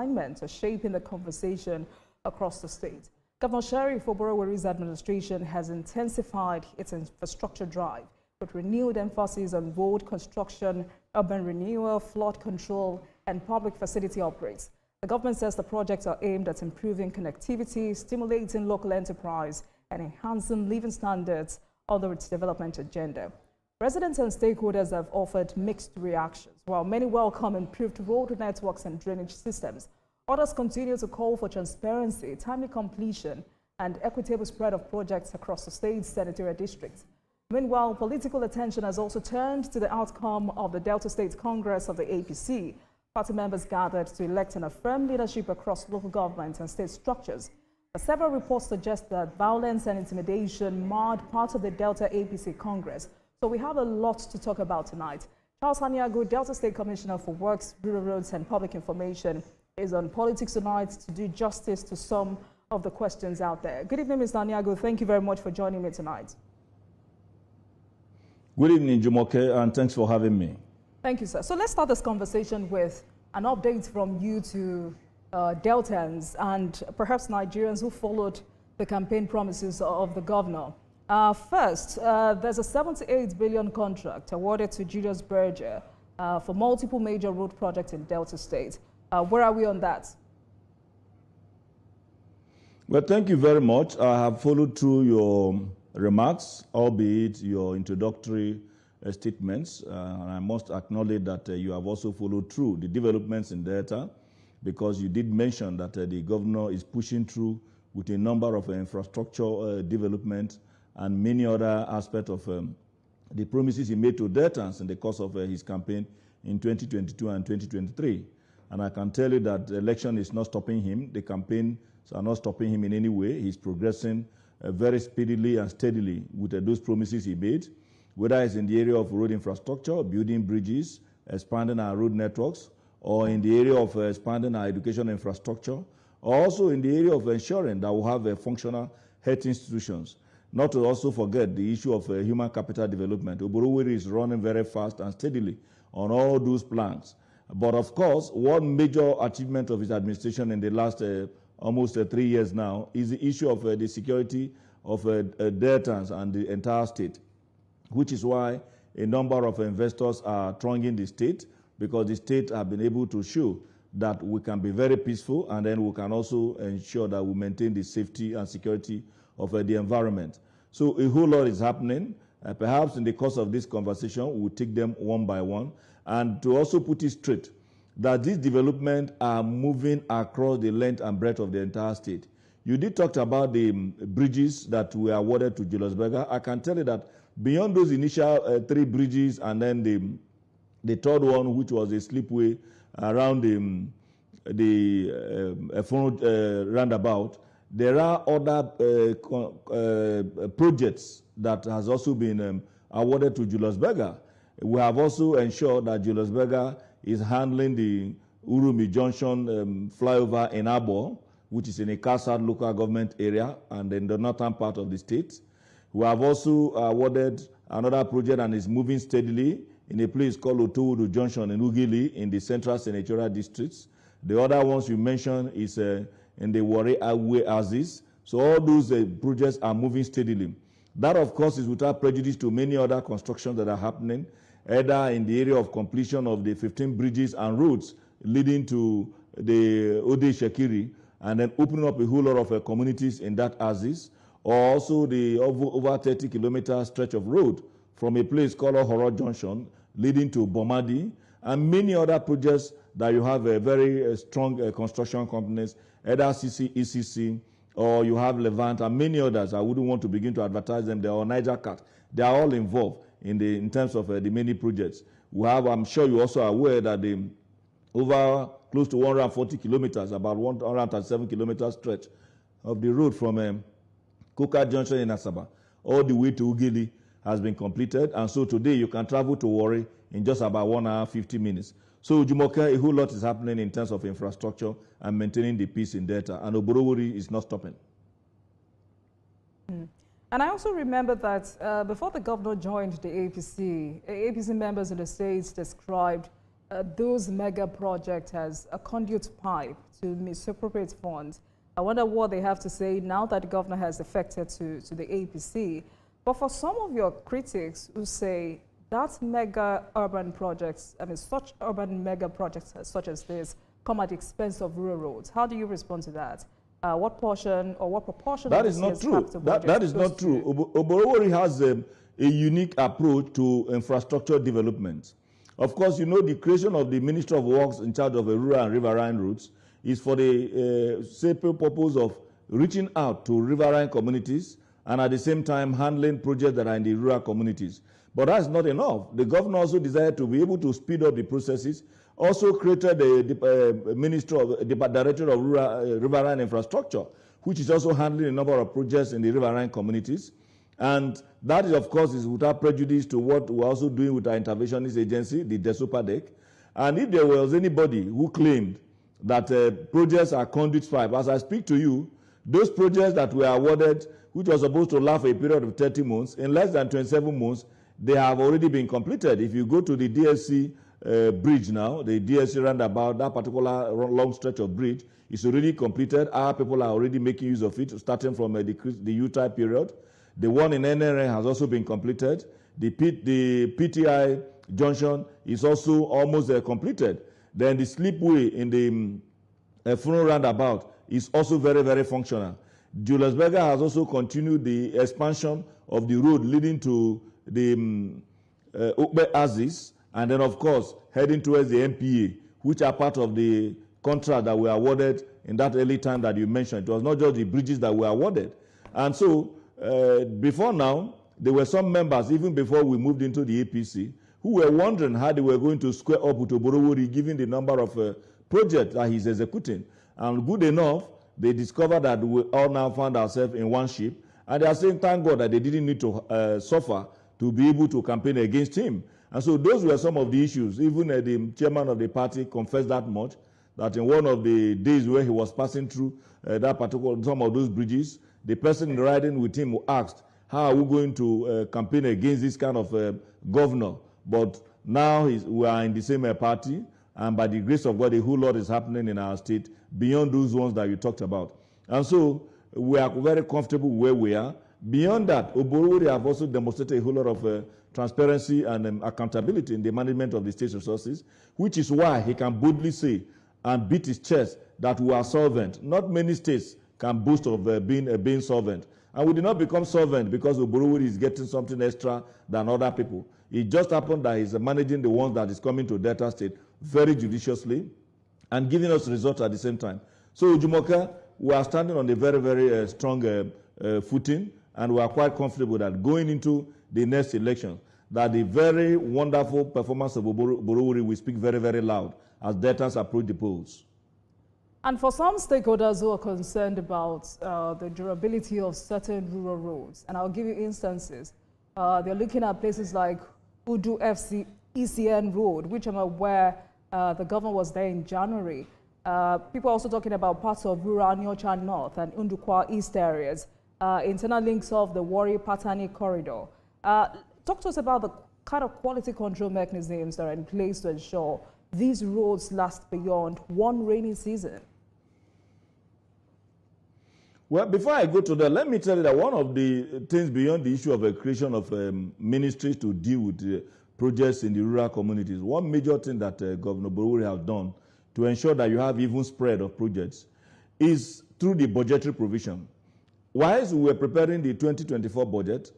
alignment are shaping the conversation across the state. Governor Sheriff Ibori-Suenu's administration has intensified its infrastructure drive with renewed emphasis on road construction, urban renewal, flood control, and public facility upgrades. The government says the projects are aimed at improving connectivity, stimulating local enterprise, and enhancing living standards under its development agenda. Residents and stakeholders have offered mixed reactions. While many welcome improved road networks and drainage systems, others continue to call for transparency, timely completion, and equitable spread of projects across the state's senatorial districts. Meanwhile, political attention has also turned to the outcome of the Delta State Congress of the APC. Party members gathered to elect and affirm leadership across local governments and state structures. Several reports suggest that violence and intimidation marred part of the Delta APC Congress. So we have a lot to talk about tonight. Charles Aniagwu, Delta State Commissioner for Works, Rural Roads and Public Information, is on politics tonight to do justice to some of the questions out there. Good evening, Mr. Aniagwu. Thank you very much for joining me tonight. Good evening, Jumoke, and thanks for having me. Thank you, sir. So let's start this conversation with an update from you to Deltans and perhaps Nigerians who followed the campaign promises of the governor. First, there's a 78 billion contract awarded to Julius Berger for multiple major road projects in Delta State. Where are we on that? Well, thank you very much. I have followed through your remarks, albeit your introductory statements. And I must acknowledge that you have also followed through the developments in Delta, because you did mention that the governor is pushing through with a number of infrastructure development and many other aspects of the promises he made to Deltans in the course of his campaign in 2022 and 2023. And I can tell you that the election is not stopping him. The campaigns are not stopping him in any way. He's progressing very speedily and steadily with those promises he made, whether it's in the area of road infrastructure, building bridges, expanding our road networks, or in the area of expanding our education infrastructure, or also in the area of ensuring that we have functional health institutions. Not to also forget the issue of human capital development. Ibori-Suenu is running very fast and steadily on all those plans. But of course, one major achievement of his administration in the last almost 3 years now is the issue of the security of Deltans and the entire state, which is why a number of investors are thronging the state, because the state have been able to show that we can be very peaceful, and then we can also ensure that we maintain the safety and security of the environment. So a whole lot is happening. Perhaps in the course of this conversation, we'll take them one by one, and to also put it straight, that these developments are moving across the length and breadth of the entire state. You did talk about the bridges that were awarded to Julius Berger. I can tell you that beyond those initial 3 bridges and then the third one, which was a slipway around the roundabout, there are other projects that has also been awarded to Julius Berger. We have also ensured that Julius Berger is handling the Urumi Junction flyover in Abo, which is in a Kasad local government area and in the northern part of the state. We have also awarded another project and is moving steadily in a place called Otowodo Junction in Ugili in the central senatorial districts. The other ones you mentioned is in the Warri Agwe Aziz. So all those projects are moving steadily. That, of course, is without prejudice to many other constructions that are happening, either in the area of completion of the 15 bridges and roads leading to the Ode Shekiri, and then opening up a whole lot of communities in that Aziz, or also the over 30-kilometer stretch of road from a place called Ohoro Junction leading to Bomadi, and many other projects that you have very strong construction companies, either CC, ECC, or you have Levant, and many others. I wouldn't want to begin to advertise them. They are Niger Cat. They are all involved in terms of the many projects. We have, I'm sure you also are aware that the over close to 140 kilometers, about 137 kilometer stretch of the road from Koka Junction in Asaba all the way to Ugili has been completed. And so today you can travel to Warri in just about 1 hour, 50 minutes. So Jumoke, a whole lot is happening in terms of infrastructure and maintaining the peace in Delta. And Ibori-Suenu is not stopping. And I also remember that before the governor joined the APC, APC members in the states described those mega projects as a conduit pipe to misappropriate funds. I wonder what they have to say now that the governor has defected to the APC. But for some of your critics who say that mega urban projects, such urban mega projects such as this come at the expense of rural roads, how do you respond to that? What portion or what proportion that of is the not true. That is not true. Ibori has a unique approach to infrastructure development. Of course, you know the creation of the Ministry of Works in charge of rural and riverine routes is for the simple purpose of reaching out to riverine communities and at the same time handling projects that are in the rural communities. But that's not enough. The governor also desired to be able to speed up the processes, also created the Director of Riverine Infrastructure, which is also handling a number of projects in the riverine communities. And that, is, of course, is without prejudice to what we're also doing with our interventionist agency, the DESOPADEC. And if there was anybody who claimed that projects are conduit pipe, as I speak to you, those projects that were awarded, which were supposed to last for a period of 30 months, in less than 27 months, they have already been completed. If you go to the DSC bridge now, the DSC roundabout, that particular long stretch of bridge is already completed. Our people are already making use of it, starting from the U-type period. The one in NRA has also been completed. The PTI junction is also almost completed. Then the slipway in the Funu roundabout is also very, very functional. Julius Berger has also continued the expansion of the road leading to the Ukbe Axis, and then, of course, heading towards the MPA, which are part of the contract that were awarded in that early time that you mentioned. It was not just the bridges that were awarded. And so, before now, there were some members, even before we moved into the APC, who were wondering how they were going to square up with Ibori, given the number of projects that he's executing. And good enough, they discovered that we all now found ourselves in one ship, and they are saying, thank God, that they didn't need to suffer to be able to campaign against him. And so those were some of the issues. Even the chairman of the party confessed that much, that in one of the days where he was passing through some of those bridges, the person riding with him asked, how are we going to campaign against this kind of governor? But now we are in the same party, and by the grace of God, a whole lot is happening in our state beyond those ones that you talked about. And so we are very comfortable where we are. Beyond that, Ibori have also demonstrated a whole lot of transparency and accountability in the management of the state's resources, which is why he can boldly say and beat his chest that we are solvent. Not many states can boast of being solvent. And we did not become solvent because Ibori is getting something extra than other people. It just happened that he's managing the ones that is coming to Delta State very judiciously and giving us results at the same time. So, Jumoka, we are standing on a very, very strong footing, and we are quite comfortable that going into the next election, that the very wonderful performance of Ibori will speak very, very loud as Deltans approach the polls. And for some stakeholders who are concerned about the durability of certain rural roads, and I'll give you instances, they're looking at places like Udu FC ECN Road, which I'm aware the governor was there in January. People are also talking about parts of rural Nyocha North and Undukwa East areas, internal links of the Warri-Patani corridor. Talk to us about the kind of quality control mechanisms that are in place to ensure these roads last beyond one rainy season. Well, before I go to that, let me tell you that one of the things beyond the issue of the creation of ministries to deal with projects in the rural communities, one major thing that Governor Ibori has done to ensure that you have even spread of projects is through the budgetary provision. Whilst we were preparing the 2024 budget,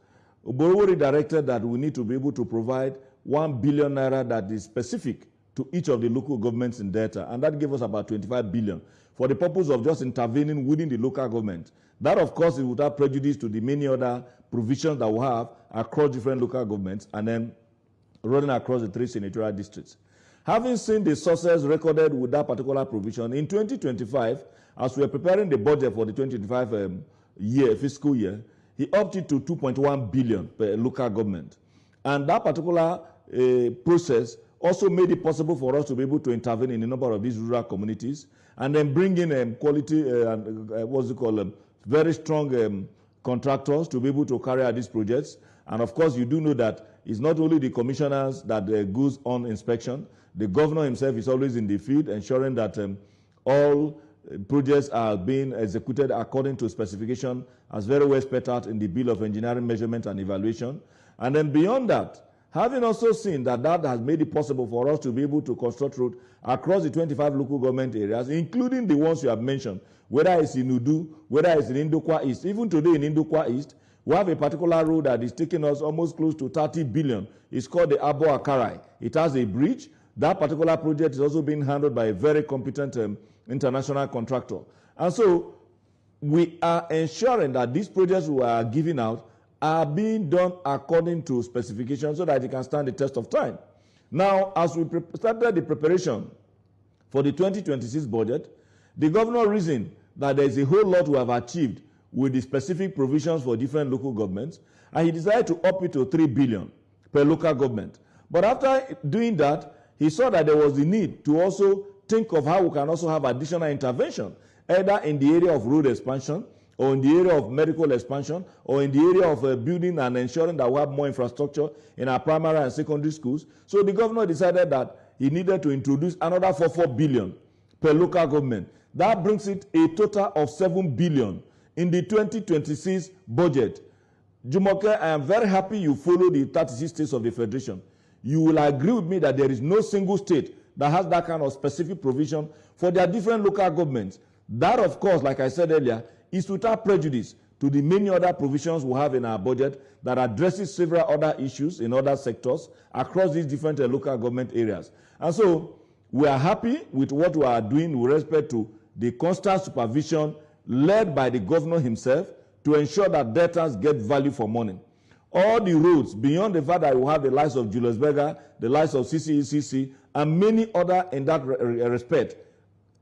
Ibori directed that we need to be able to provide 1 billion naira that is specific to each of the local governments in Delta, and that gave us about 25 billion for the purpose of just intervening within the local government. That, of course, is without prejudice to the many other provisions that we have across different local governments and then running across the 3 senatorial districts. Having seen the success recorded with that particular provision, in 2025, as we are preparing the budget for the 2025 fiscal year, he opted to 2.1 billion per local government. And that particular process also made it possible for us to be able to intervene in a number of these rural communities and then bring in quality, very strong contractors to be able to carry out these projects. And of course, you do know that it's not only the commissioners that goes on inspection. The governor himself is always in the field, ensuring that all projects are being executed according to specification as very well spelled out in the Bill of Engineering Measurement and Evaluation. And then beyond that, having also seen that that has made it possible for us to be able to construct roads across the 25 local government areas, including the ones you have mentioned, whether it's in Udu, whether it's in Indokwa East. Even today in Indokwa East, we have a particular road that is taking us almost close to 30 billion. It's called the Abo-Akarai. It has a bridge. That particular project is also being handled by a very competent international contractor. And so we are ensuring that these projects we are giving out are being done according to specifications so that they can stand the test of time. Now, as we started the preparation for the 2026 budget, the governor reasoned that there is a whole lot we have achieved with the specific provisions for different local governments, and he decided to up it to 3 billion per local government. But after doing that, he saw that there was the need to also think of how we can also have additional intervention, either in the area of road expansion, or in the area of medical expansion, or in the area of building and ensuring that we have more infrastructure in our primary and secondary schools. So the governor decided that he needed to introduce another 4 billion per local government. That brings it a total of 7 billion in the 2026 budget. Jumoke, I am very happy you follow the 36 states of the Federation. You will agree with me that there is no single state that has that kind of specific provision for their different local governments. That, of course, like I said earlier, is without prejudice to the many other provisions we have in our budget that addresses several other issues in other sectors across these different local government areas. And so we are happy with what we are doing with respect to the constant supervision led by the governor himself to ensure that debtors get value for money. All the roads, beyond the fact that we have the likes of Julius Berger, the likes of CCECC, and many other in that respect,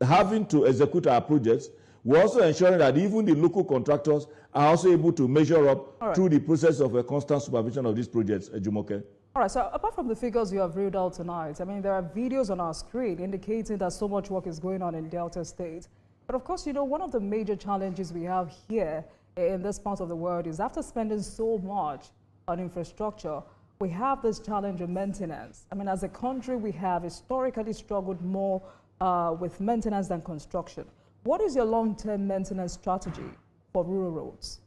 having to execute our projects, we're also ensuring that even the local contractors are also able to measure up through the process of a constant supervision of these projects, Jumoke. All right, so apart from the figures you have read out tonight, I mean, there are videos on our screen indicating that so much work is going on in Delta State. But of course, you know, one of the major challenges we have here in this part of the world is after spending so much on infrastructure, we have this challenge of maintenance. I mean, as a country, we have historically struggled more with maintenance than construction. What is your long-term maintenance strategy for rural roads?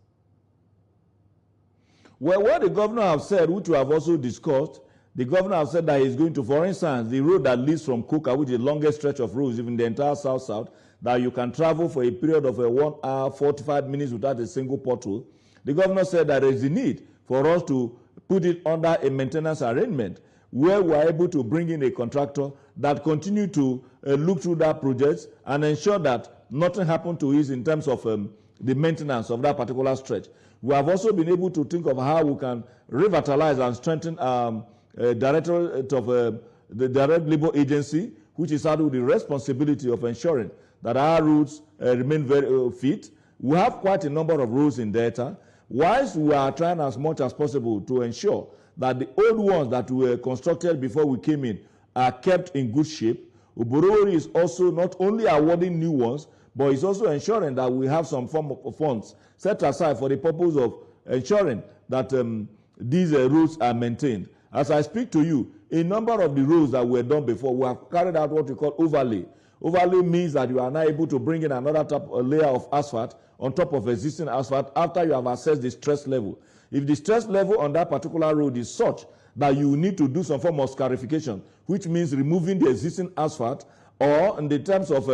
Well, what the governor has said, which we have also discussed, the governor has said that he's going to, for instance, the road that leads from Kuka, which is the longest stretch of roads, even the entire south-south, that you can travel for a period of 1 hour, 45 minutes without a single pothole. The governor said that there is a need for us to put it under a maintenance arrangement where we are able to bring in a contractor that continue to look through that project and ensure that nothing happened to us in terms of the maintenance of that particular stretch. We have also been able to think of how we can revitalize and strengthen directorate of the Direct Labor Agency, which is out with the responsibility of ensuring that our roads remain very fit. We have quite a number of roads in Delta. Whilst we are trying as much as possible to ensure that the old ones that were constructed before we came in are kept in good shape, Ibori is also not only awarding new ones, but it's also ensuring that we have some form of funds set aside for the purpose of ensuring that these roads are maintained. As I speak to you, a number of the roads that were done before, we have carried out what we call overlay. Overlay means that you are now able to bring in another layer of asphalt on top of existing asphalt after you have assessed the stress level. If the stress level on that particular road is such that you need to do some form of scarification, which means removing the existing asphalt, or in the terms of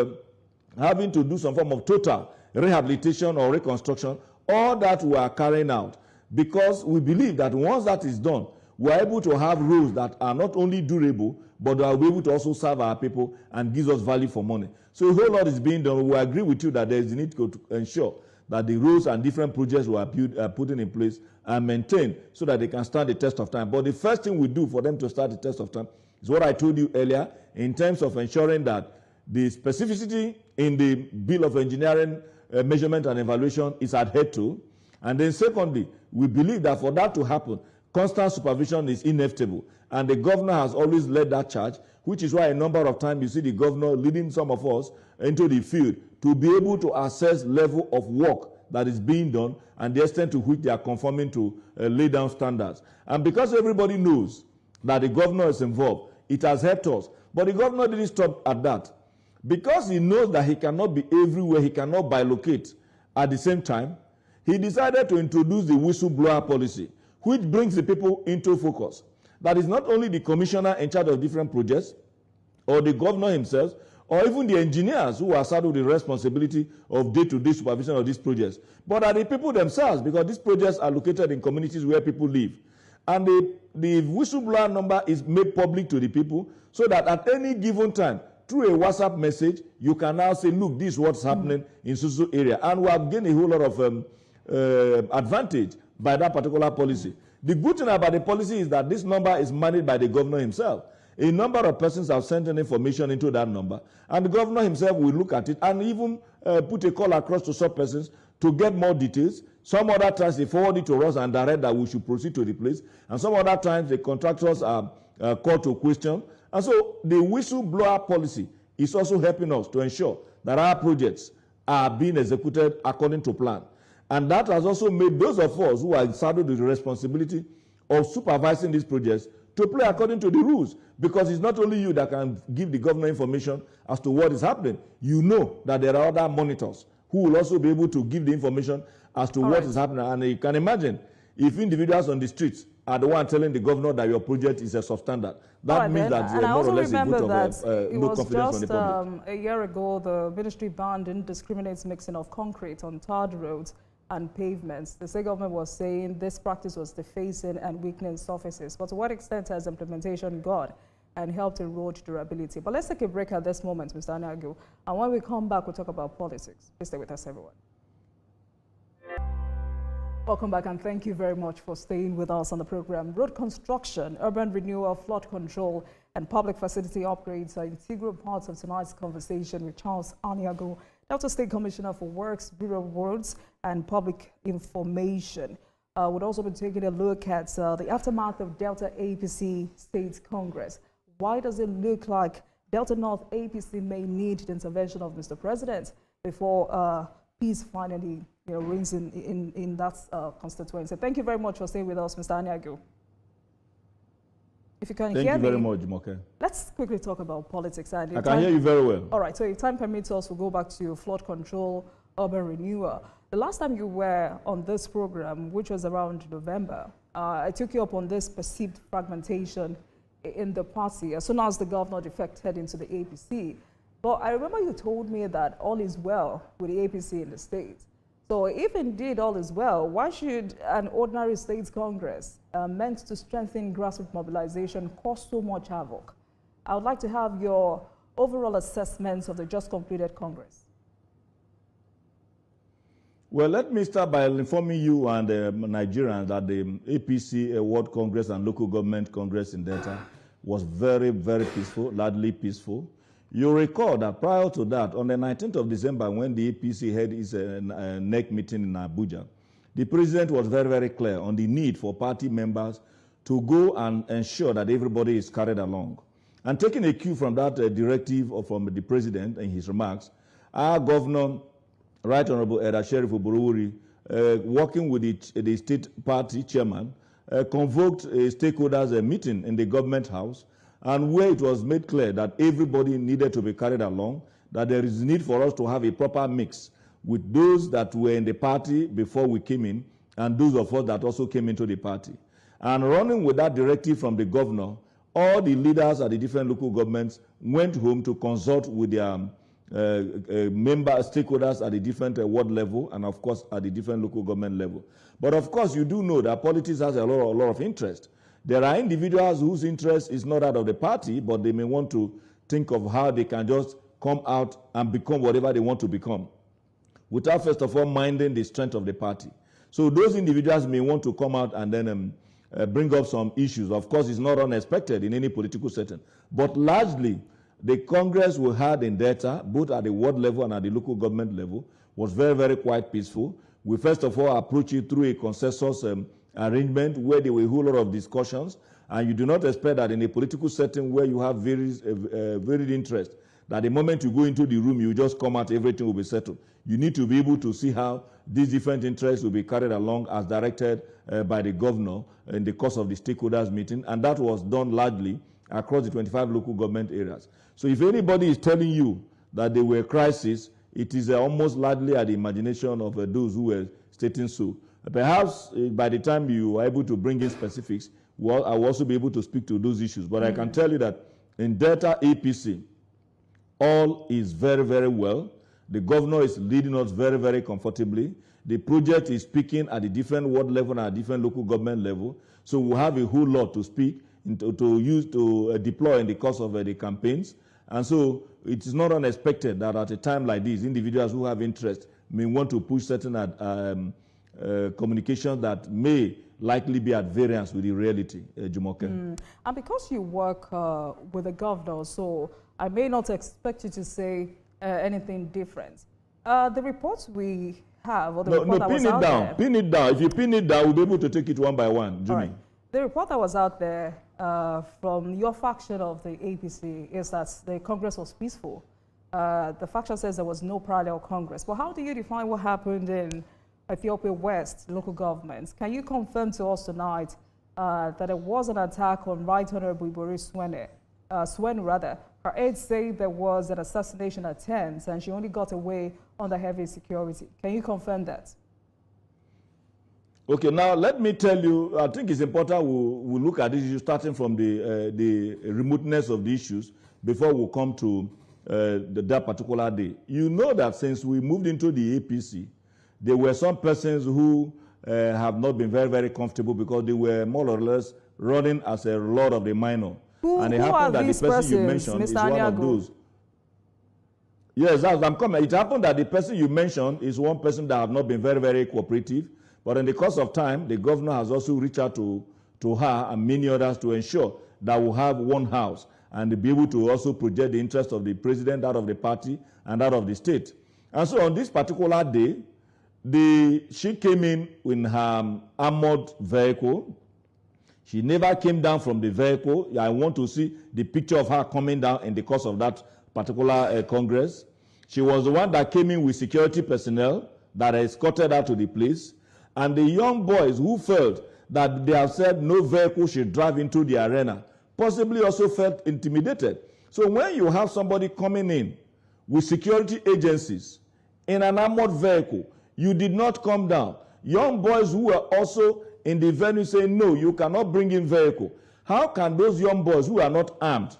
having to do some form of total rehabilitation or reconstruction, all that we are carrying out, because we believe that once that is done, we are able to have roads that are not only durable, but they will be able to also serve our people and gives us value for money. So a whole lot is being done. We agree with you that there is a need to ensure that the roads and different projects we are putting in place are maintained so that they can stand the test of time. But the first thing we do for them to start the test of time is what I told you earlier in terms of ensuring that the specificity in the Bill of Engineering Measurement and Evaluation is adhered to. And then secondly, we believe that for that to happen, constant supervision is inevitable. And the governor has always led that charge, which is why a number of times you see the governor leading some of us into the field to be able to assess level of work that is being done and the extent to which they are conforming to laid down standards. And because everybody knows that the governor is involved, it has helped us. But the governor didn't stop at that. Because he knows that he cannot be everywhere, he cannot bilocate at the same time, he decided to introduce the whistleblower policy, which brings the people into focus. That is not only the commissioner in charge of different projects, or the governor himself, or even the engineers who are saddled with the responsibility of day-to-day supervision of these projects, but are the people themselves, because these projects are located in communities where people live. And the whistleblower number is made public to the people so that at any given time, through a WhatsApp message, you can now say, look, this is what's happening in so area. And we have gained a whole lot of advantage by that particular policy. The good thing about the policy is that this number is managed by the governor himself. A number of persons have sent in information into that number, and the governor himself will look at it and even put a call across to some persons to get more details. Some other times they forward it to us and direct that we should proceed to the place, and some other times the contractors are called to question. And so the whistleblower policy is also helping us to ensure that our projects are being executed according to plan. And that has also made those of us who are saddled with the responsibility of supervising these projects to play according to the rules, because it's not only you that can give the governor information as to what is happening. You know that there are other monitors who will also be able to give the information as to what is happening. And you can imagine if individuals on the streets are the one telling the governor that your project is a substandard, that means that more or less a vote of no confidence from the public. A year ago, the ministry banned indiscriminate mixing of concrete on tarred roads and pavements. The state government was saying this practice was defacing and weakening surfaces. But to what extent has implementation gone and helped erode durability? But let's take a break at this moment, Mr. Aniagwu. And when we come back, we'll talk about politics. Please stay with us, everyone. Welcome back, and thank you very much for staying with us on the program. Road construction, urban renewal, flood control, and public facility upgrades are integral parts of tonight's conversation with Charles Aniagwu, Delta State Commissioner for Works, Bureau of Roads, and Public Information. We'll also be taking a look at the aftermath of Delta APC State Congress. Why does it look like Delta North APC may need the intervention of Mr. President before peace finally reigns in that constituency? Thank you very much for staying with us, Mr. Aniagwu. If you can hear me. Thank you very much, Jumoke. Let's quickly talk about politics. And I can hear you very well. All right, so if time permits us, we'll go back to flood control, urban renewal. The last time you were on this program, which was around November, I took you up on this perceived fragmentation in the party as soon as the governor defected into the APC. But I remember you told me that all is well with the APC in the state. So if indeed all is well, why should an ordinary state congress meant to strengthen grassroots mobilization cause so much havoc? I would like to have your overall assessment of the just completed congress. Well, let me start by informing you and Nigerians that the APC World Congress and Local Government Congress in Delta was very, very peaceful, largely peaceful. You recall that prior to that, on the 19th of December, when the APC had its NEC meeting in Abuja, the president was very, very clear on the need for party members to go and ensure that everybody is carried along. And taking a cue from that directive or from the president in his remarks, our governor, Right Honorable Eda Sheriff Ibori-Suenu, working with the state party chairman, convoked a stakeholders meeting in the government house, and where it was made clear that everybody needed to be carried along, that there is need for us to have a proper mix with those that were in the party before we came in and those of us that also came into the party. And running with that directive from the governor, all the leaders at the different local governments went home to consult with their member stakeholders at the different ward level and, of course, at the different local government level. But, of course, you do know that politics has a lot of interest. There are individuals whose interest is not that of the party, but they may want to think of how they can just come out and become whatever they want to become, without first of all minding the strength of the party. So those individuals may want to come out and then bring up some issues. Of course, it's not unexpected in any political setting. But largely, the Congress we had in Delta, both at the ward level and at the local government level, was very, very quite peaceful. We first of all approached it through a consensus arrangement where there were a whole lot of discussions, and you do not expect that in a political setting where you have varied interest, that the moment you go into the room, you just come out, everything will be settled. You need to be able to see how these different interests will be carried along as directed by the governor in the course of the stakeholders meeting, and that was done largely across the 25 local government areas. So if anybody is telling you that there were crises, it is almost largely at the imagination of those who were stating so. Perhaps by the time you are able to bring in specifics, well, I will also be able to speak to those issues. But I can tell you that in Delta APC, all is very, very well. The governor is leading us very, very comfortably. The project is speaking at the different ward level and at different local government level. So we'll have a whole lot to speak, to deploy in the course of the campaigns. And so it is not unexpected that at a time like this, individuals who have interest may want to push certain communications that may likely be at variance with the reality, Jumoke. And because you work with the governor, so I may not expect you to say anything different. The reports we have, or the report that was out there... Pin it down. If you pin it down, we'll be able to take it one by one, Jimmy. Right. The report that was out there from your faction of the APC is that the Congress was peaceful. The faction says there was no parallel Congress. But how do you define what happened in Ethiopia West local governments? Can you confirm to us tonight that there was an attack on Right Honorable Ibori-Suenu? Her aides say there was an assassination attempt and she only got away under heavy security. Can you confirm that? Okay, now let me tell you, I think it's important we look at this issue starting from the remoteness of the issues before we come to that particular day. You know that since we moved into the APC, there were some persons who have not been very, very comfortable because they were more or less running as a lord of the minor. And it happened that the person you mentioned is one of those. Yes, I'm coming. It happened that the person you mentioned is one person that have not been very, very cooperative. But in the course of time, the governor has also reached out to her and many others to ensure that we'll have one house and to be able to also project the interest of the president, that of the party, and that of the state. And so on this particular day, she came in her armored vehicle. She never came down from the vehicle. I want to see the picture of her coming down in the course of that particular Congress. She was the one that came in with security personnel that escorted her to the place. And the young boys who felt that they have said no vehicle should drive into the arena possibly also felt intimidated. So when you have somebody coming in with security agencies in an armored vehicle, you did not come down. Young boys who were also in the venue saying, no, you cannot bring in vehicle. How can those young boys who are not armed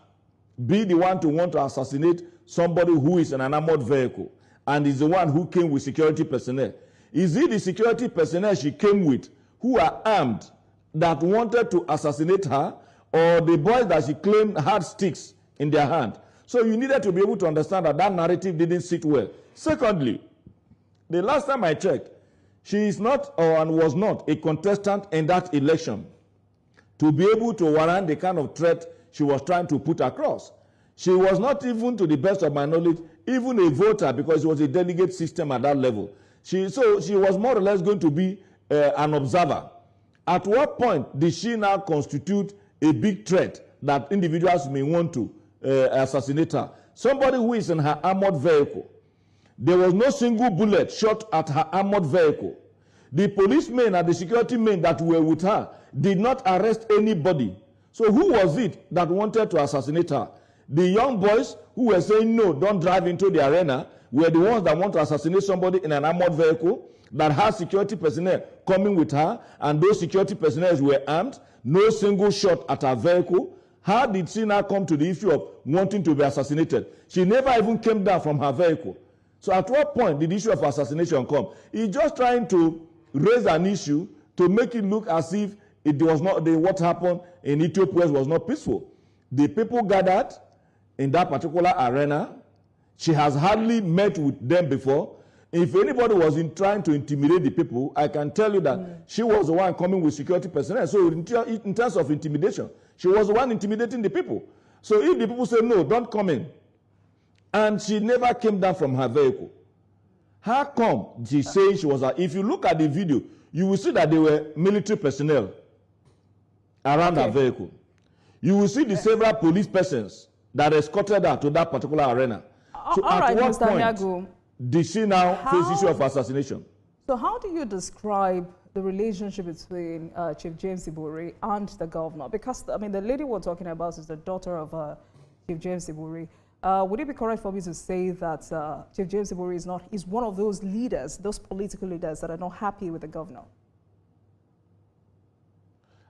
be the one to want to assassinate somebody who is in an armored vehicle and is the one who came with security personnel? Is it the security personnel she came with who are armed that wanted to assassinate her, or the boys that she claimed had sticks in their hand? So you needed to be able to understand that that narrative didn't sit well. Secondly, the last time I checked, she is not and was not a contestant in that election to be able to warrant the kind of threat she was trying to put across. She was not even, to the best of my knowledge, even a voter, because it was a delegate system at that level. So she was more or less going to be an observer. At what point did she now constitute a big threat that individuals may want to assassinate her? Somebody who is in her armored vehicle. There was no single bullet shot at her armored vehicle. The policemen and the security men that were with her did not arrest anybody. So who was it that wanted to assassinate her? The young boys who were saying, no, don't drive into the arena, were the ones that want to assassinate somebody in an armored vehicle that has security personnel coming with her, and those security personnel were armed, no single shot at her vehicle. How did she now come to the issue of wanting to be assassinated? She never even came down from her vehicle. So at what point did the issue of assassination come? He's just trying to raise an issue to make it look as if it was not what happened in Ethiopia was not peaceful. The people gathered in that particular arena. She has hardly met with them before. If anybody was trying to intimidate the people, I can tell you that she was the one coming with security personnel. So in terms of intimidation, she was the one intimidating the people. So if the people say, no, don't come in, and she never came down from her vehicle, how come she says she was if you look at the video, you will see that there were military personnel around her vehicle. You will see the several police persons that escorted her to that particular arena. So all at right, what Mr. point Aniagwu, did she now face the issue of assassination? So how do you describe the relationship between Chief James Ibori and the governor? Because, I mean, the lady we're talking about is the daughter of Chief James Ibori. Would it be correct for me to say that Chief James Ibori is one of those leaders, those political leaders that are not happy with the governor?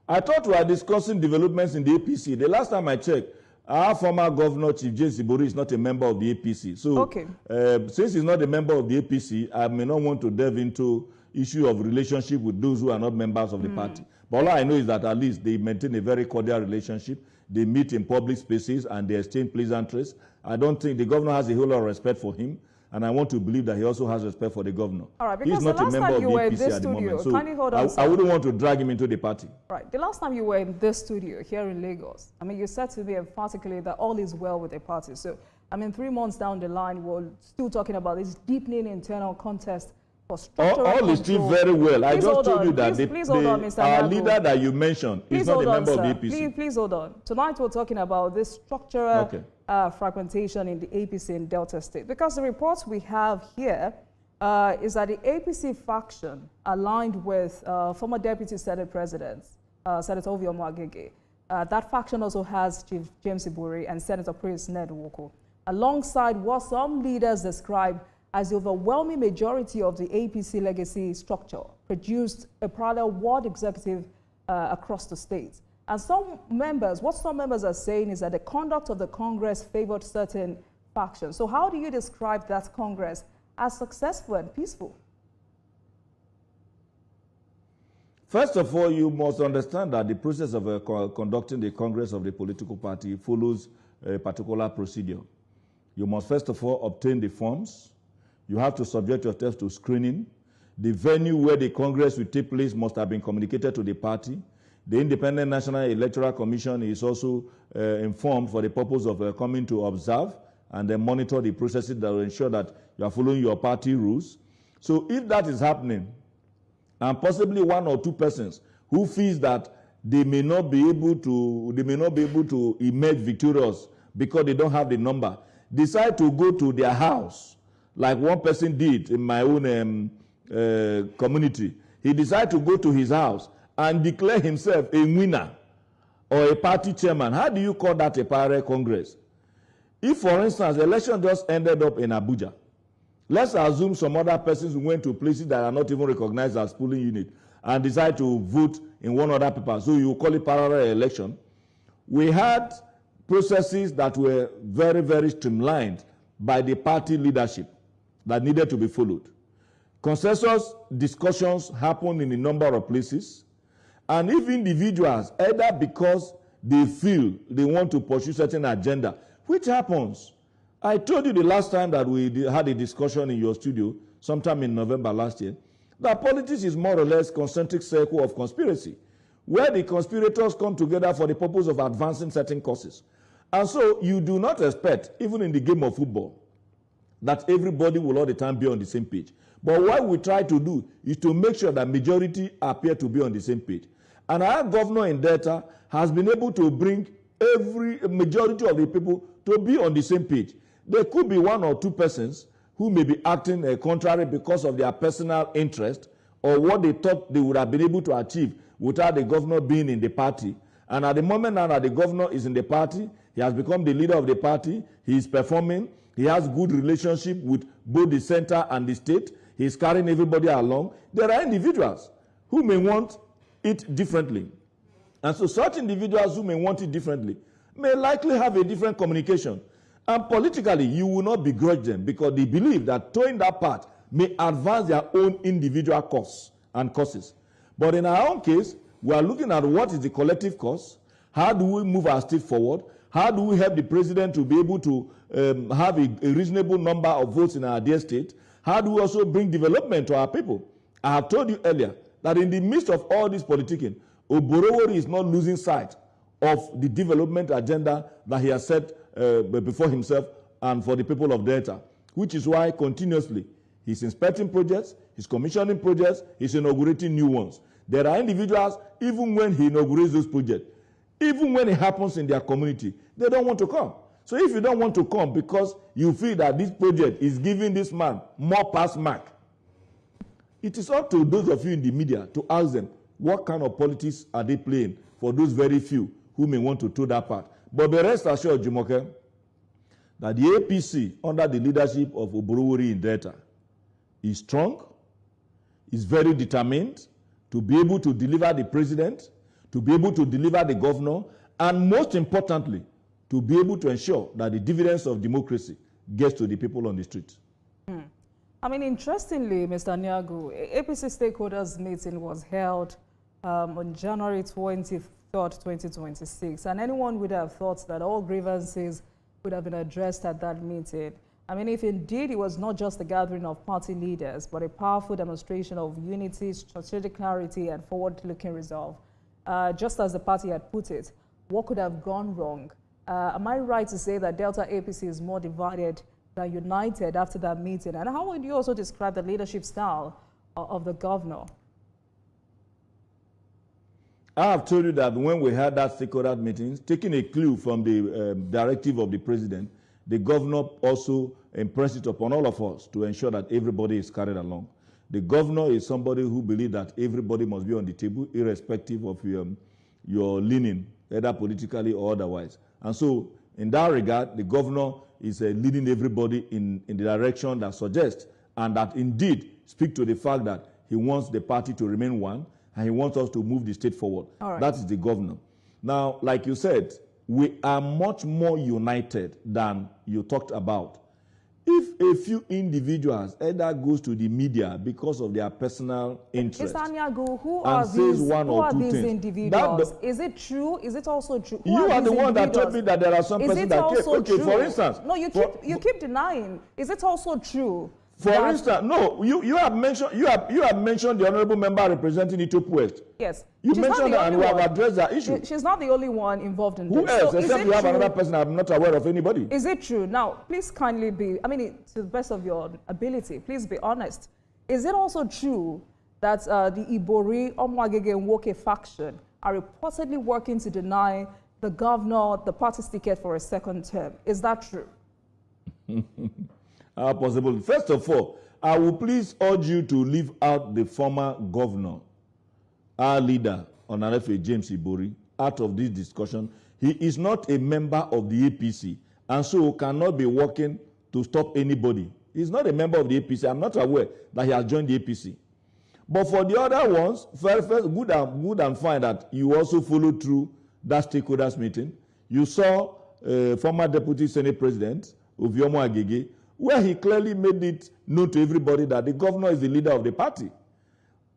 I thought we were discussing developments in the APC. The last time I checked, our former governor, Chief James Ibori, is not a member of the APC. So, okay. Since he's not a member of the APC, I may not want to delve into issue of relationship with those who are not members of the party. But all I know is that at least they maintain a very cordial relationship. They meet in public spaces and they exchange pleasantries. I don't think the governor has a whole lot of respect for him. And I want to believe that he also has respect for the governor. All right, because he's not a member of the APC at the moment. So I wouldn't want to drag him into the party. Right. The last time you were in this studio here in Lagos, I mean, you said to me emphatically that all is well with the party. So, I mean, 3 months down the line, we're still talking about this deepening internal contest for structural all is still very well. I just told you that our leader that you mentioned is not a member of the APC. Please hold on. Tonight we're talking about this structural fragmentation in the APC in Delta State. Because the reports we have here is that the APC faction aligned with former Deputy Senate President, Senator Obioma Agege. That faction also has Chief James Ibori and Senator Prince Ned Nwoko, alongside what some leaders describe as the overwhelming majority of the APC legacy structure produced a parallel ward executive across the state. And what some members are saying is that the conduct of the Congress favored certain factions. So how do you describe that Congress as successful and peaceful? First of all, you must understand that the process of conducting the Congress of the political party follows a particular procedure. You must first of all obtain the forms. You have to subject yourself to screening. The venue where the Congress will take place must have been communicated to the party. The Independent National Electoral Commission is also informed for the purpose of coming to observe and then monitor the processes that will ensure that you are following your party rules. So if that is happening, and possibly 1 or 2 persons who feels that they may not be able to emerge victorious because they don't have the number, decide to go to their house, like one person did in my own community. He decided to go to his house and declare himself a winner or a party chairman. How do you call that a parallel Congress? If, for instance, the election just ended up in Abuja, let's assume some other persons went to places that are not even recognized as polling unit and decide to vote in one other paper. So you call it parallel election. We had processes that were very, very streamlined by the party leadership that needed to be followed. Consensus discussions happened in a number of places. And if individuals, either because they feel they want to pursue certain agenda, which happens. I told you the last time that we had a discussion in your studio, sometime in November last year, that politics is more or less concentric circle of conspiracy, where the conspirators come together for the purpose of advancing certain causes. And so you do not expect, even in the game of football, that everybody will all the time be on the same page. But what we try to do is to make sure that majority appear to be on the same page. And our governor in Delta has been able to bring every majority of the people to be on the same page. There could be 1 or 2 persons who may be acting contrary because of their personal interest or what they thought they would have been able to achieve without the governor being in the party. And at the moment now that the governor is in the party, he has become the leader of the party, he is performing, he has good relationship with both the center and the state, he is carrying everybody along. There are individuals who may want it differently. And so such individuals who may want it differently may likely have a different communication. And politically, you will not begrudge them because they believe that towing that path may advance their own individual cause and causes. But in our own case, we are looking at what is the collective cause, how do we move our state forward, how do we help the president to be able to have a reasonable number of votes in our dear state, how do we also bring development to our people. I have told you earlier that in the midst of all this politicking, Oborowori is not losing sight of the development agenda that he has set before himself and for the people of Delta, which is why continuously he's inspecting projects, he's commissioning projects, he's inaugurating new ones. There are individuals, even when he inaugurates those projects, even when it happens in their community, they don't want to come. So if you don't want to come because you feel that this project is giving this man more pass mark, it is up to those of you in the media to ask them what kind of politics are they playing for those very few who may want to throw that part. But the rest assured, Jumoke, that the APC under the leadership of Ibori-Suenu in Delta is strong, is very determined to be able to deliver the president, to be able to deliver the governor, and most importantly, to be able to ensure that the dividends of democracy gets to the people on the street. I mean, interestingly, Mr. Aniagwu, APC stakeholders meeting was held on January 23rd, 2026, and anyone would have thought that all grievances would have been addressed at that meeting. I mean, if indeed it was not just a gathering of party leaders, but a powerful demonstration of unity, strategic clarity, and forward-looking resolve, just as the party had put it, what could have gone wrong? Am I right to say that Delta APC is more divided than united after that meeting? And how would you also describe the leadership style of the governor? I have told you that when we had that stakeholder meeting, taking a clue from the directive of the president, the governor also impressed it upon all of us to ensure that everybody is carried along. The governor is somebody who believes that everybody must be on the table, irrespective of your leaning, either politically or otherwise. And so, in that regard, the governor is leading everybody in the direction that suggests and that indeed speak to the fact that he wants the party to remain one and he wants us to move the state forward. Right. That is the governor. Now, like you said, we are much more united than you talked about. If a few individuals either goes to the media because of their personal interest, Mr. Aniagwu, who are these individuals? Is it true? Is it also true? You are the one that told me that there are some persons that came. Okay, for instance. No, you keep denying. Is it also true? For instance, no, you have mentioned the honourable member representing Ethiopia West. Yes. You mentioned that and we have addressed that issue. She's not the only one involved in this. Who else? Except you have another person, I'm not aware of anybody. Is it true? Now, please kindly be, to the best of your ability, please be honest. Is it also true that the Ibori-Suenu faction are reportedly working to deny the governor the party's ticket for a second term? Is that true? Possible. First of all, I will please urge you to leave out the former governor, our leader, Honorable James Ibori, out of this discussion. He is not a member of the APC and so cannot be working to stop anybody. He's not a member of the APC. I'm not aware that he has joined the APC. But for the other ones, first, good and fine that you also followed through that stakeholders meeting. You saw former Deputy Senate President, Oviomo Agege, where he clearly made it known to everybody that the governor is the leader of the party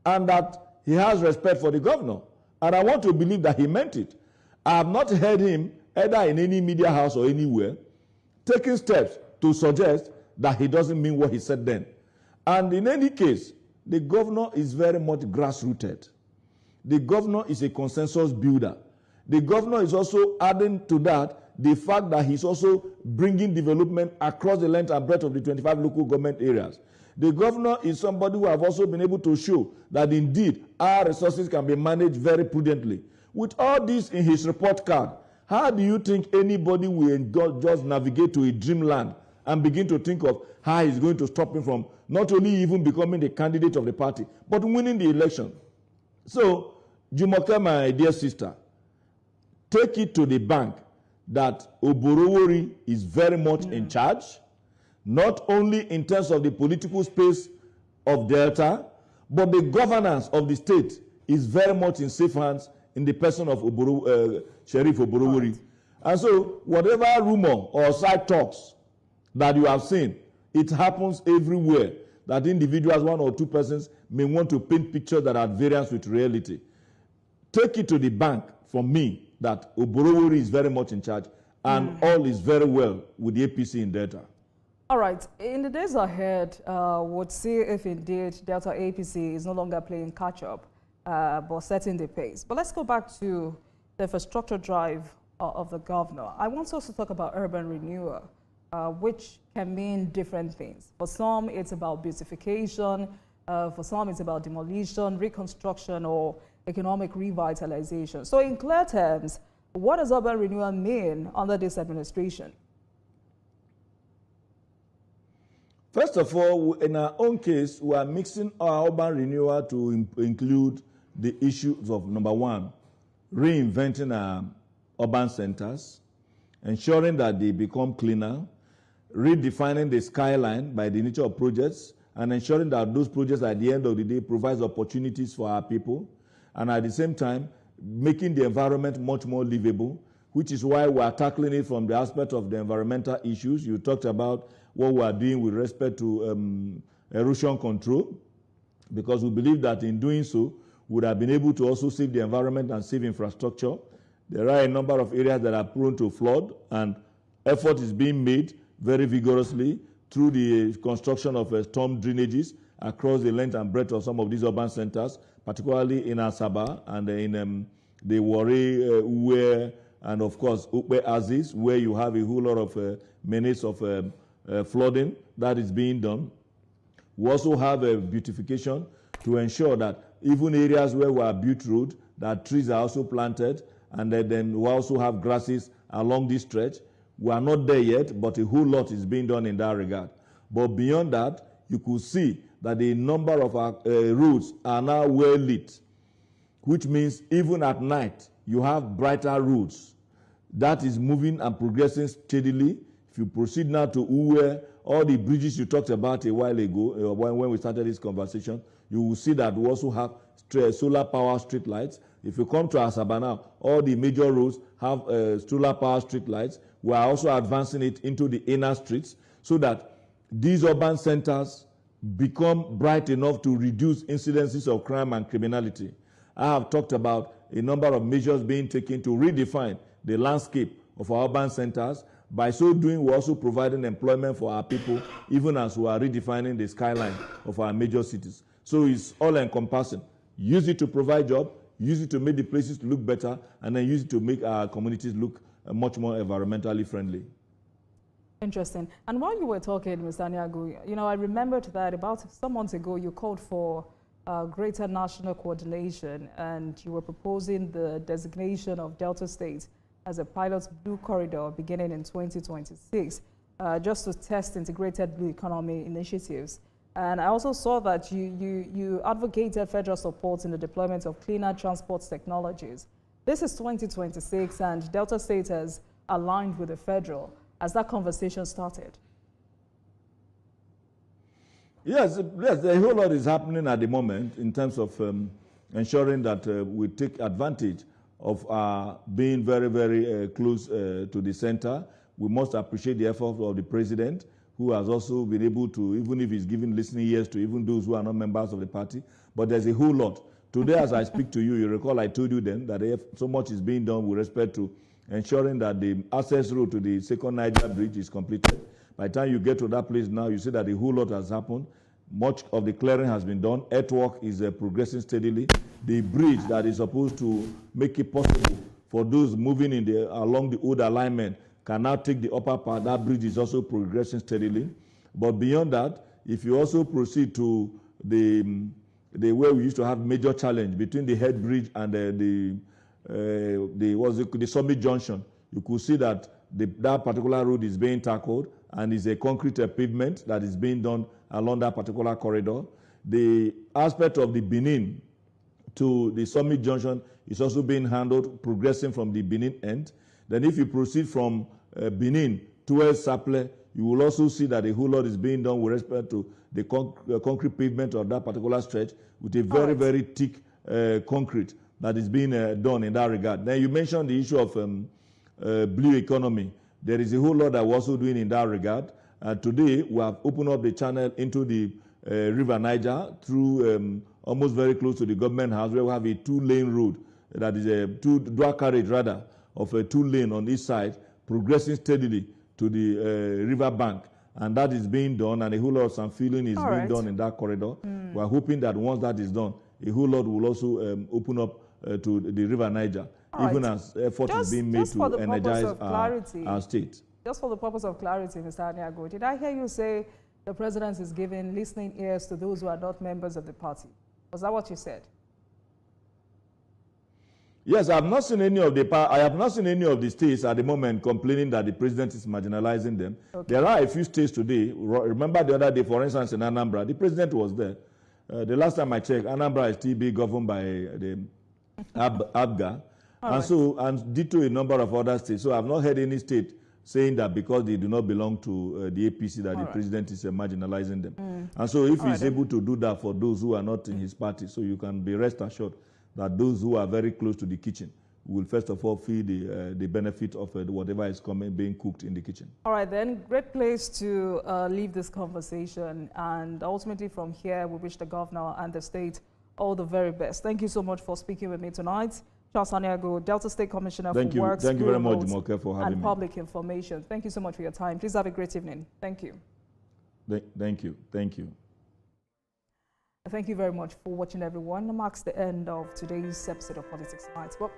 and that he has respect for the governor. And I want to believe that he meant it. I have not heard him, either in any media house or anywhere, taking steps to suggest that he doesn't mean what he said then. And in any case, the governor is very much grassrooted. The governor is a consensus builder. The governor is also adding to that the fact that he's also bringing development across the length and breadth of the 25 local government areas. The governor is somebody who have also been able to show that indeed our resources can be managed very prudently. With all this in his report card, how do you think anybody will just navigate to a dreamland and begin to think of how he's going to stop him from not only even becoming the candidate of the party, but winning the election? So, Jumoke, my dear sister, take it to the bank that Ibori-Suenu is very much in charge, not only in terms of the political space of Delta, but the governance of the state is very much in safe hands in the person of Sheriff Ibori-Suenu. Right. And so, whatever rumor or side talks that you have seen, it happens everywhere, that individuals, one or two persons, may want to paint pictures that are at variance with reality. Take it to the bank from me that Ibori-Suenu is very much in charge and all is very well with the APC in Delta. All right. In the days ahead, we'll see if indeed Delta APC is no longer playing catch-up, but setting the pace. But let's go back to the infrastructure drive of the governor. I want to also talk about urban renewal, which can mean different things. For some, it's about beautification. For some, it's about demolition, reconstruction, or economic revitalization. So in clear terms, what does urban renewal mean under this administration? First of all, in our own case, we are mixing our urban renewal to include the issues of, number one, reinventing our urban centers, ensuring that they become cleaner, redefining the skyline by the nature of projects, and ensuring that those projects at the end of the day provides opportunities for our people, and at the same time, making the environment much more livable, which is why we are tackling it from the aspect of the environmental issues. You talked about what we are doing with respect to erosion control, because we believe that in doing so, we would have been able to also save the environment and save infrastructure. There are a number of areas that are prone to flood, and effort is being made very vigorously through the construction of storm drainages across the length and breadth of some of these urban centers, particularly in Asaba and in the Warri, Uwe, and of course, Ukpe Aziz, where you have a whole lot of minutes of flooding that is being done. We also have a beautification to ensure that even areas where we are built road, that trees are also planted, and then we also have grasses along this stretch. We are not there yet, but a whole lot is being done in that regard. But beyond that, you could see that a number of our roads are now well lit, which means even at night, you have brighter roads. That is moving and progressing steadily. If you proceed now to Uwe, all the bridges you talked about a while ago, when we started this conversation, you will see that we also have solar power street lights. If you come to Asaba now, all the major roads have solar power street lights. We are also advancing it into the inner streets so that these urban centers become bright enough to reduce incidences of crime and criminality. I have talked about a number of measures being taken to redefine the landscape of our urban centers. By so doing, we're also providing employment for our people, even as we are redefining the skyline of our major cities. So it's all-encompassing. Use it to provide jobs, use it to make the places look better, and then use it to make our communities look much more environmentally friendly. Interesting. And while you were talking, Mr. Aniagwu, I remembered that about some months ago, you called for greater national coordination, and you were proposing the designation of Delta State as a pilot blue corridor beginning in 2026, just to test integrated blue economy initiatives. And I also saw that you advocated federal support in the deployment of cleaner transport technologies. This is 2026, and Delta State has aligned with the federal. Has that conversation started? Yes, a whole lot is happening at the moment in terms of ensuring that we take advantage of being very, very close to the center. We must appreciate the effort of the president, who has also been able to, even if he's giving listening ears to even those who are not members of the party, but there's a whole lot. Today, as I speak to you, you recall I told you then that so much is being done with respect to ensuring that the access road to the second Niger bridge is completed. By the time you get to that place now, you see that a whole lot has happened. Much of the clearing has been done. Earthwork is progressing steadily. The bridge that is supposed to make it possible for those moving along the old alignment can now take the upper part. That bridge is also progressing steadily. But beyond that, if you also proceed to the way we used to have major challenge between the head bridge and the Summit Junction, you could see that that particular road is being tackled, and is a concrete pavement that is being done along that particular corridor. The aspect of the Benin to the Summit Junction is also being handled, progressing from the Benin end. Then if you proceed from Benin towards Saple, you will also see that a whole lot is being done with respect to the concrete pavement of that particular stretch, with a very, very thick concrete that is being done in that regard. Then you mentioned the issue of blue economy. There is a whole lot that we're also doing in that regard. Today, we have opened up the channel into the River Niger through almost very close to the government house, where we have a two-lane road, that is a dual carriage rather, of a two-lane on each side, progressing steadily to the river bank. And that is being done, and a whole lot of some filling is being done in that corridor. We are hoping that once that is done, a whole lot will also open up to the River Niger, even as effort is being made to energize our state. Just for the purpose of clarity, Mr. Aniagwu, did I hear you say the president is giving listening ears to those who are not members of the party? Was that what you said? Yes, I have not seen any of the states at the moment complaining that the president is marginalizing them. Okay. There are a few states today. Remember the other day, for instance, in Anambra, the president was there. The last time I checked, Anambra is still being governed by the ABGA, and ditto a number of other states. So I have not heard any state saying that because they do not belong to the APC that the president is marginalizing them. And so if he's able to do that for those who are not in his party, so you can be rest assured that those who are very close to the kitchen will first of all feel the benefit of whatever is being cooked in the kitchen. All right, then, great place to leave this conversation. And ultimately from here, we wish the governor and the state all the very best. Thank you so much for speaking with me tonight. Charles Aniagwu, Delta State Commissioner for Works, Thank you very much, Jumoke, for having me. And Public Information. Thank you so much for your time. Please have a great evening. Thank you. Thank you. Thank you. Thank you very much for watching, everyone. That marks the end of today's episode of Politics Tonight. Well,